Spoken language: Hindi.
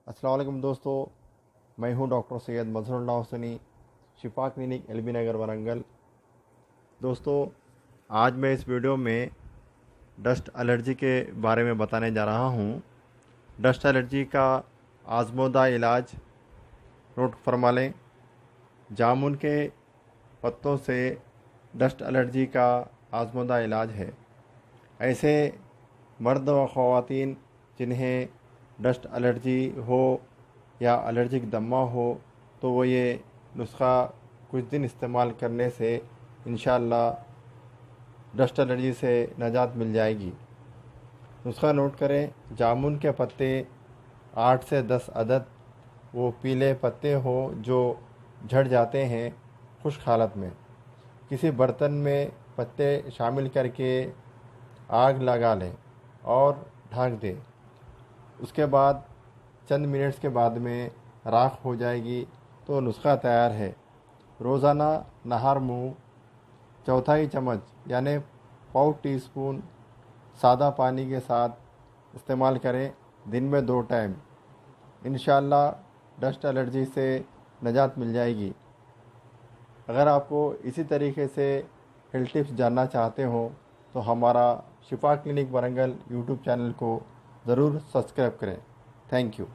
अस्सलाम वालेकुम दोस्तों, मैं हूं डॉक्टर सैयद मजहरुल्लाह हुसैनी, शिफा क्लिनिक एलबी नगर वरंगल। दोस्तों, आज मैं इस वीडियो में डस्ट एलर्जी के बारे में बताने जा रहा हूं। डस्ट एलर्जी का आजमोदा इलाज नोट फरमा लें। जामुन के पत्तों से डस्ट एलर्जी का आजमोदा इलाज है। ऐसे मर्द व ख़वातीन जिन्हें डस्ट एलर्जी हो या एलर्जिक दमा हो, तो वो ये नुस्खा कुछ दिन इस्तेमाल करने से इंशाअल्लाह डस्ट एलर्जी से निजात मिल जाएगी। नुस्खा नोट करें। जामुन के पत्ते 8 से 10 अदद, वो पीले पत्ते हो जो झड़ जाते हैं खुश्क हालत में। किसी बर्तन में पत्ते शामिल करके आग लगा लें और ढक दें। उसके बाद चंद मिनट्स के बाद में राख हो जाएगी तो नुस्खा तैयार है। रोज़ाना नहर मुँह चौथाई चम्मच यानी पाव टी स्पून सादा पानी के साथ इस्तेमाल करें, दिन में 2 टाइम। इंशाअल्लाह डस्ट एलर्जी से निजात मिल जाएगी। अगर आपको इसी तरीके से हेल्थ टिप्स जानना चाहते हो तो हमारा शिफा क्लिनिक वरंगल यूट्यूब चैनल को ज़रूर सब्सक्राइब करें। Thank you.